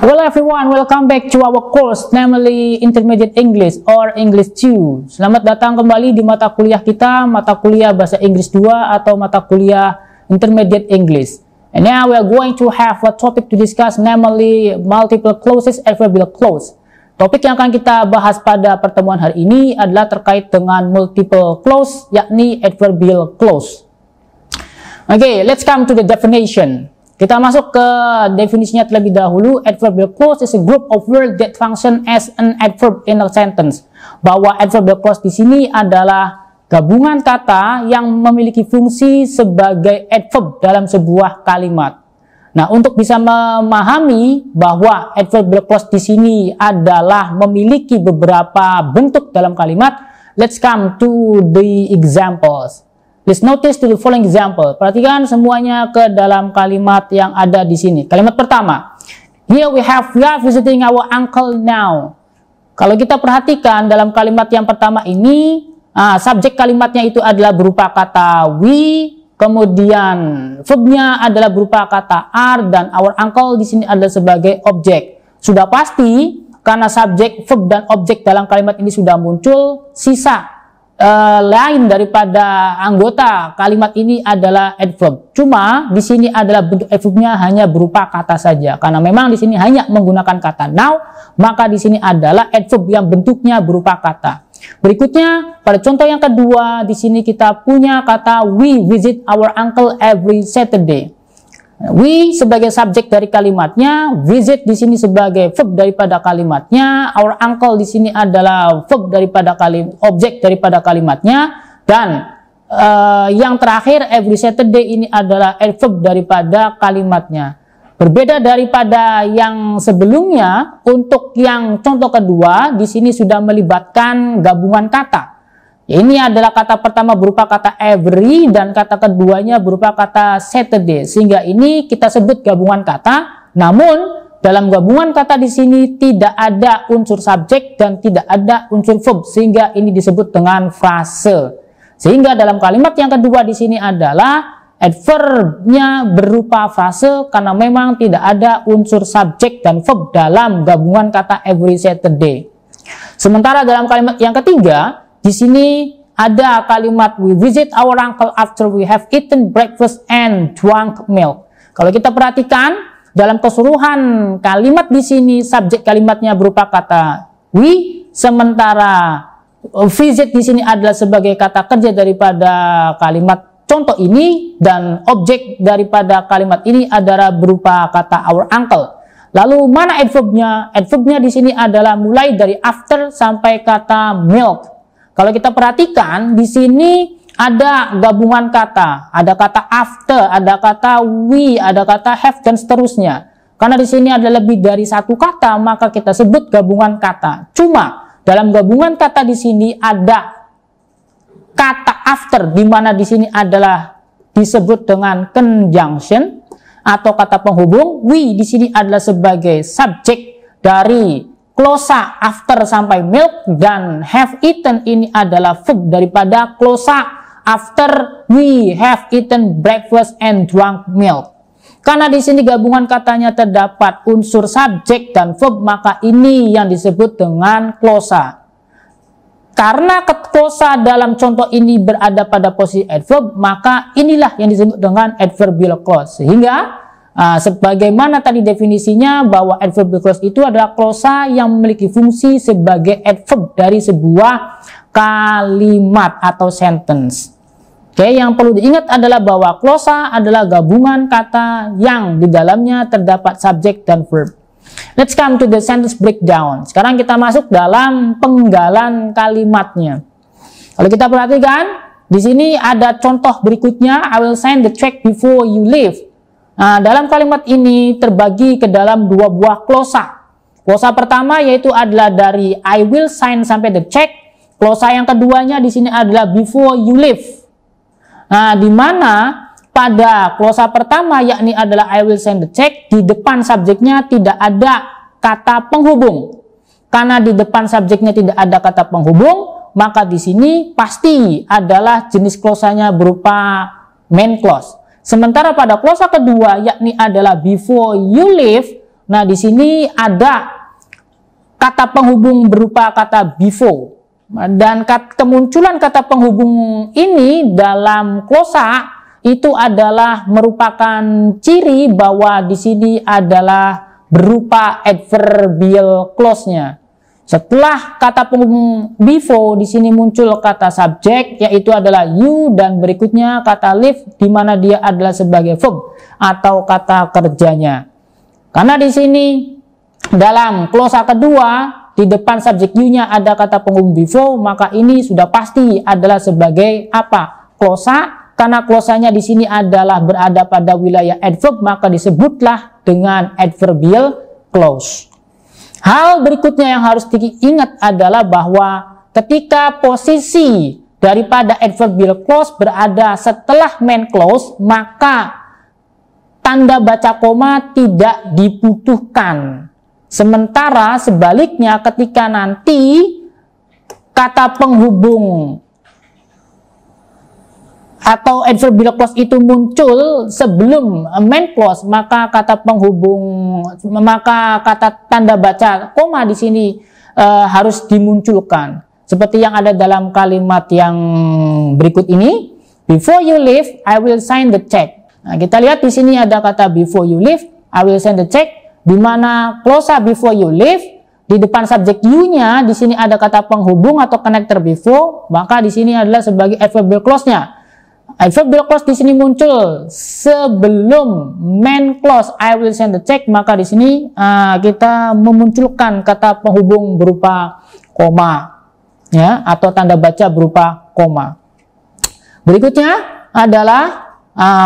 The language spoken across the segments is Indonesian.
Hello everyone, welcome back to our course, namely Intermediate English or English 2. Selamat datang kembali di mata kuliah kita, mata kuliah Bahasa Inggris 2 atau mata kuliah Intermediate English. And now we are going to have a topic to discuss, namely multiple clauses, adverbial clause. Topik yang akan kita bahas pada pertemuan hari ini adalah terkait dengan multiple clause, yakni adverbial clause. Okay, let's come to the definition. Kita masuk ke definisinya terlebih dahulu. Adverbial clause is a group of words that function as an adverb in a sentence. Bahwa adverbial clause di sini adalah gabungan kata yang memiliki fungsi sebagai adverb dalam sebuah kalimat. Nah, untuk bisa memahami bahwa adverbial clause di sini adalah memiliki beberapa bentuk dalam kalimat, let's come to the examples. Please notice to the following example. Perhatikan semuanya ke dalam kalimat yang ada di sini. Kalimat pertama. Here we are visiting our uncle now. Kalau kita perhatikan dalam kalimat yang pertama ini, subjek kalimatnya itu adalah berupa kata we, kemudian verbnya adalah berupa kata are, dan our uncle di sini adalah sebagai objek. Sudah pasti karena subjek, verb, dan objek dalam kalimat ini sudah muncul, sisa lain daripada anggota kalimat ini adalah adverb. Cuma di sini adalah bentuk adverbnya hanya berupa kata saja. Karena memang di sini hanya menggunakan kata now, maka di sini adalah adverb yang bentuknya berupa kata. Berikutnya pada contoh yang kedua, di sini kita punya kata we visit our uncle every Saturday. We sebagai subjek dari kalimatnya, visit di sini sebagai verb daripada kalimatnya, our uncle di sini adalah verb daripada objek daripada kalimatnya, dan yang terakhir every Saturday ini adalah adverb daripada kalimatnya. Berbeda daripada yang sebelumnya, untuk yang contoh kedua di sini sudah melibatkan gabungan kata. Ini adalah kata pertama berupa kata every dan kata keduanya berupa kata Saturday. Sehingga ini kita sebut gabungan kata. Namun dalam gabungan kata di sini tidak ada unsur subjek dan tidak ada unsur verb. Sehingga ini disebut dengan frase. Sehingga dalam kalimat yang kedua di sini adalah adverbnya berupa frase karena memang tidak ada unsur subjek dan verb dalam gabungan kata every Saturday. Sementara dalam kalimat yang ketiga, di sini ada kalimat we visit our uncle after we have eaten breakfast and drunk milk. Kalau kita perhatikan dalam keseluruhan kalimat di sini subjek kalimatnya berupa kata we, sementara visit di sini adalah sebagai kata kerja daripada kalimat contoh ini, dan objek daripada kalimat ini adalah berupa kata our uncle. Lalu mana adverbnya? Adverbnya di sini adalah mulai dari after sampai kata milk. Kalau kita perhatikan di sini ada gabungan kata, ada kata after, ada kata we, ada kata have, dan seterusnya. Karena di sini ada lebih dari satu kata, maka kita sebut gabungan kata. Cuma dalam gabungan kata di sini ada kata after, di mana di sini adalah disebut dengan conjunction atau kata penghubung. We di sini adalah sebagai subjek dari klosa after sampai milk, dan have eaten ini adalah verb daripada klosa after we have eaten breakfast and drunk milk. Karena di sini gabungan katanya terdapat unsur subjek dan verb, maka ini yang disebut dengan klosa. Karena klosa dalam contoh ini berada pada posisi adverb, maka inilah yang disebut dengan adverbial clause. Sehingga sebagaimana tadi definisinya bahwa adverbial clause itu adalah klosa yang memiliki fungsi sebagai adverb dari sebuah kalimat atau sentence. Oke, yang perlu diingat adalah bahwa klosa adalah gabungan kata yang di dalamnya terdapat subjek dan verb. Let's come to the sentence breakdown. Sekarang kita masuk dalam penggalan kalimatnya. Kalau kita perhatikan, di sini ada contoh berikutnya. I will sign the check before you leave. Nah, dalam kalimat ini terbagi ke dalam dua buah klosa. Klosa pertama yaitu adalah dari I will sign sampai the check. Klosa yang keduanya di sini adalah before you leave. Nah, di mana pada klosa pertama yakni adalah I will sign the check, di depan subjeknya tidak ada kata penghubung. Karena di depan subjeknya tidak ada kata penghubung, maka di sini pasti adalah jenis klosanya berupa main clause. Sementara pada klosa kedua yakni adalah before you leave, Nah, di sini ada kata penghubung berupa kata before. Dan kemunculan kata penghubung ini dalam glosa itu adalah merupakan ciri bahwa di sini adalah berupa adverbial clause-nya. Setelah kata penghubung before, di sini muncul kata subjek, yaitu adalah you, dan berikutnya kata live, di mana dia adalah sebagai verb atau kata kerjanya. Karena di sini dalam klosa kedua, di depan subjek you-nya ada kata penghubung before, maka ini sudah pasti adalah sebagai apa? Klosa. Karena klosanya di sini adalah berada pada wilayah adverb, maka disebutlah dengan adverbial clause. Hal berikutnya yang harus diingat adalah bahwa ketika posisi daripada adverbial clause berada setelah main clause, maka tanda baca koma tidak dibutuhkan. Sementara sebaliknya ketika nanti kata penghubung atau adverbial clause itu muncul sebelum main clause, maka kata tanda baca koma di sini harus dimunculkan. Seperti yang ada dalam kalimat yang berikut ini, before you leave, I will sign the check. Nah, kita lihat di sini ada kata before you leave, I will sign the check, di mana klosa before you leave di depan subjek you-nya di sini ada kata penghubung atau connector before, maka di sini adalah sebagai adverbial clause-nya. Adverbial clause di sini muncul sebelum main clause I will send the check, maka di sini kita memunculkan kata penghubung berupa koma, ya, atau tanda baca berupa koma. Berikutnya adalah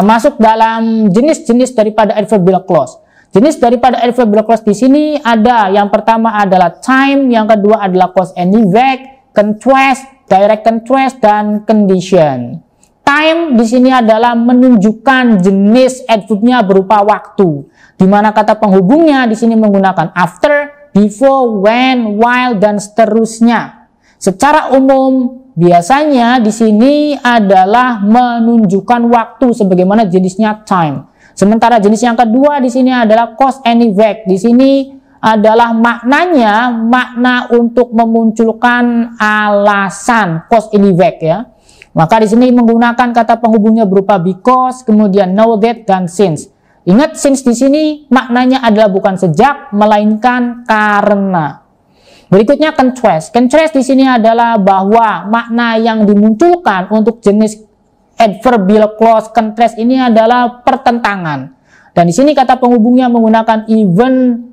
masuk dalam jenis-jenis daripada adverbial clause. Jenis daripada adverbial clause di sini ada, yang pertama adalah time, yang kedua adalah cause and effect, contrast, direct contrast, dan condition. Time di sini adalah menunjukkan jenis adverbnya berupa waktu, di mana kata penghubungnya di sini menggunakan after, before, when, while, dan seterusnya. Secara umum biasanya di sini adalah menunjukkan waktu sebagaimana jenisnya time. Sementara jenis yang kedua di sini adalah cause and effect. Di sini adalah maknanya makna untuk memunculkan alasan, cause and effect, ya. Maka di sini menggunakan kata penghubungnya berupa because, kemudian know that, dan since. Ingat, since di sini maknanya adalah bukan sejak, melainkan karena. Berikutnya contrast. Contrast di sini adalah bahwa makna yang dimunculkan untuk jenis adverbial clause contrast ini adalah pertentangan. Dan di sini kata penghubungnya menggunakan even,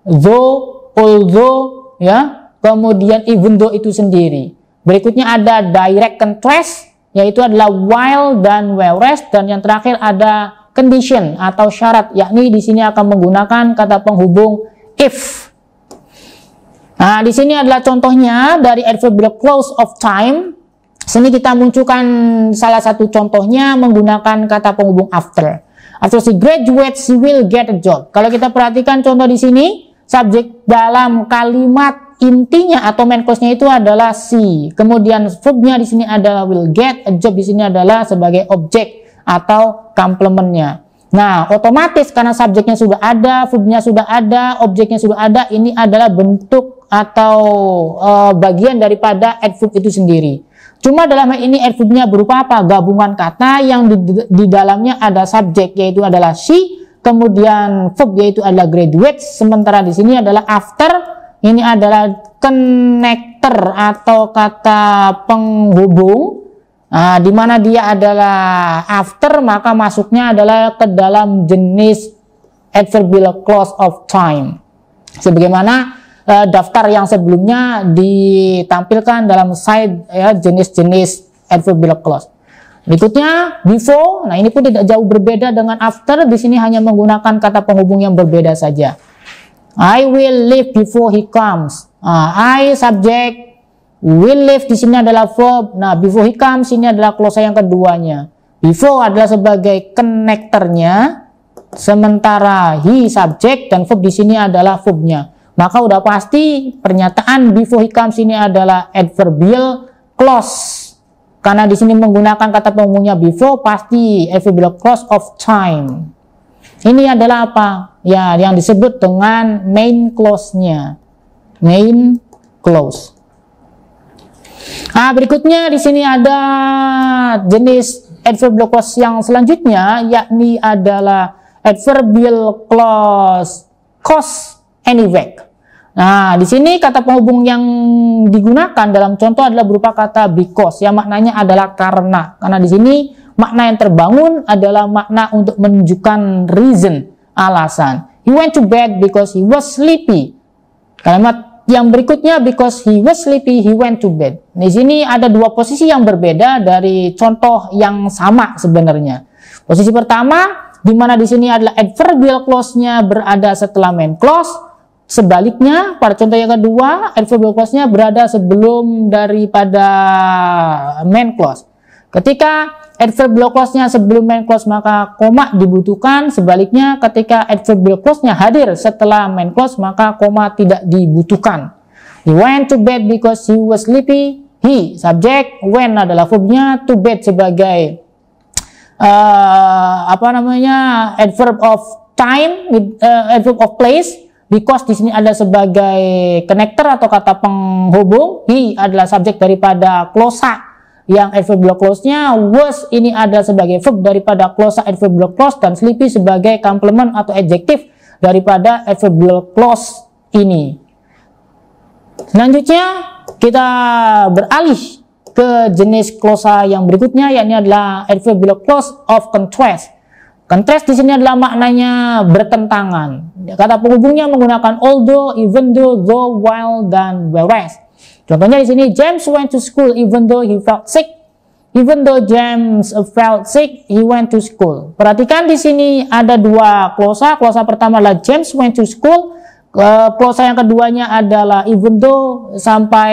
though, although, ya, kemudian even though itu sendiri. Berikutnya ada direct contrast, yaitu adalah while dan whereas, dan yang terakhir ada condition atau syarat, yakni di sini akan menggunakan kata penghubung if. Nah, di sini adalah contohnya dari adverbial clause of time. Sini kita munculkan salah satu contohnya menggunakan kata penghubung after. After she graduates, she will get a job. Kalau kita perhatikan contoh di sini, subjek dalam kalimat intinya atau main clause-nya itu adalah she. Kemudian verbnya di sini adalah will get, a job di sini adalah sebagai objek atau komplementnya. Nah, otomatis karena subjeknya sudah ada, verbnya sudah ada, objeknya sudah ada, ini adalah bentuk atau bagian daripada adverb itu sendiri. Cuma dalam hal ini adverbnya berupa apa? Gabungan kata yang di dalamnya ada subjek, yaitu adalah she, kemudian verb yaitu adalah graduate, sementara di sini adalah after. Ini adalah connector atau kata penghubung, di mana dia adalah after, maka masuknya adalah ke dalam jenis adverbial clause of time. Sebagaimana daftar yang sebelumnya ditampilkan dalam slide, ya, jenis-jenis adverbial clause. Berikutnya before. Nah, ini pun tidak jauh berbeda dengan after. Di sini hanya menggunakan kata penghubung yang berbeda saja. I will leave before he comes. I subject, will leave di sini adalah verb. Nah, before he comes ini adalah clause yang keduanya. Before adalah sebagai connectornya, sementara he subject dan verb di sini adalah verbnya. Maka udah pasti pernyataan before he comes ini adalah adverbial clause. Karena di sini menggunakan kata penghubungnya before, pasti adverbial clause of time. Ini adalah apa? Ya, yang disebut dengan main clause-nya. Main clause. Nah, berikutnya di sini ada jenis adverbial clause yang selanjutnya, yakni adalah adverbial clause cause and effect. Nah, di sini kata penghubung yang digunakan dalam contoh adalah berupa kata because, yang maknanya adalah karena. Karena di sini makna yang terbangun adalah makna untuk menunjukkan reason, alasan. He went to bed because he was sleepy. Kalimat yang berikutnya, because he was sleepy, he went to bed. Di sini ada dua posisi yang berbeda dari contoh yang sama sebenarnya. Posisi pertama, di mana di sini adalah adverbial clause-nya berada setelah main clause. Sebaliknya, pada contoh yang kedua, adverbial clause-nya berada sebelum daripada main clause. Ketika adverbial clause-nya sebelum main clause, maka koma dibutuhkan. Sebaliknya, ketika adverbial clause-nya hadir setelah main clause, maka koma tidak dibutuhkan. He went to bed because he was sleepy. He, subjek, when adalah verbnya, to bed sebagai adverb of time, adverb of place. Because di sini ada sebagai connector atau kata penghubung. He adalah subjek daripada clausa yang adverbial clause-nya. Was ini ada sebagai verb daripada clausa adverbial clause, dan sleepy sebagai complement atau adjektif daripada adverbial clause ini. Selanjutnya kita beralih ke jenis clausa yang berikutnya, yakni adalah adverbial clause of contrast. Contrast di sini adalah maknanya bertentangan. Kata penghubungnya menggunakan although, even though, while, dan whereas. Contohnya di sini, James went to school even though he felt sick. Even though James felt sick, he went to school. Perhatikan di sini ada dua clausa. Clausa pertama adalah James went to school. Clausa yang keduanya adalah even though sampai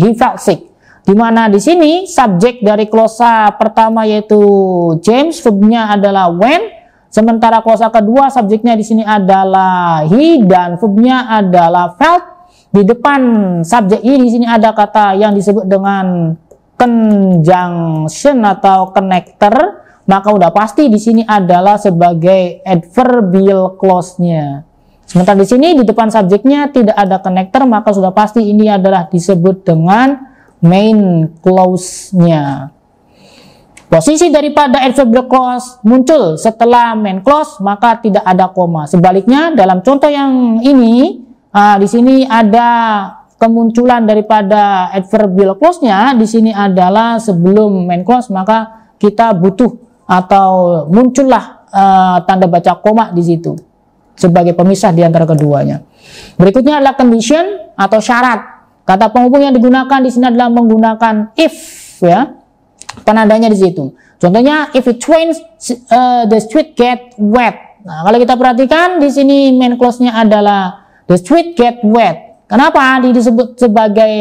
he felt sick. Di mana di sini subjek dari clausa pertama yaitu James, verbnya adalah when, sementara clausa kedua subjeknya di sini adalah he dan verbnya adalah felt. Di depan subjek ini di sini ada kata yang disebut dengan conjunction atau connector, maka udah pasti di sini adalah sebagai adverbial clause-nya. Sementara di sini di depan subjeknya tidak ada connector, maka sudah pasti ini adalah disebut dengan main clause-nya. Posisi daripada adverbial clause muncul setelah main clause, maka tidak ada koma. Sebaliknya dalam contoh yang ini, di sini ada kemunculan daripada adverbial clause-nya di sini adalah sebelum main clause, maka kita butuh atau muncullah tanda baca koma di situ sebagai pemisah di antara keduanya. Berikutnya adalah condition atau syarat. Kata penghubung yang digunakan di sini adalah menggunakan if, ya, penandanya di situ. Contohnya, if it rains, the street get wet. Nah, kalau kita perhatikan di sini main clause-nya adalah the street get wet. Kenapa disebut sebagai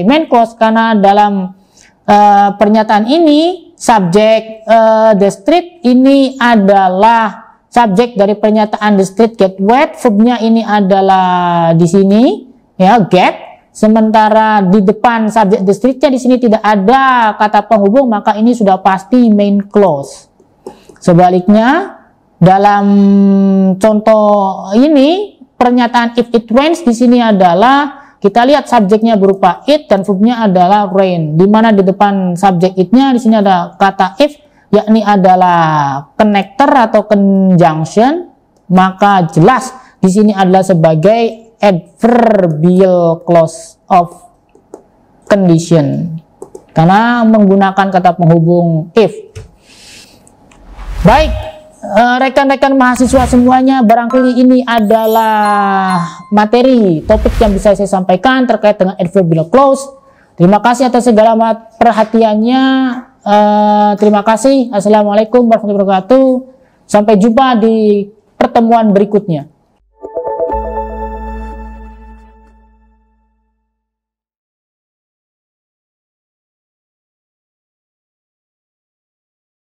main clause? Karena dalam pernyataan ini subjek the street ini adalah subjek dari pernyataan the street get wet. Verbnya ini adalah di sini, ya, get. Sementara di depan subjek the street-nya di sini tidak ada kata penghubung, maka ini sudah pasti main clause. Sebaliknya, dalam contoh ini pernyataan if it rains di sini adalah kita lihat subjeknya berupa it dan verbnya adalah rain. Di mana di depan subjek it-nya di sini ada kata if, yakni adalah connector atau conjunction, maka jelas di sini adalah sebagai adverbial clause of condition karena menggunakan kata penghubung if. Baik, rekan-rekan mahasiswa semuanya, barangkali ini adalah materi topik yang bisa saya sampaikan terkait dengan adverbial clause. Terima kasih atas segala perhatiannya. Terima kasih. Assalamualaikum warahmatullahi wabarakatuh. Sampai jumpa di pertemuan berikutnya.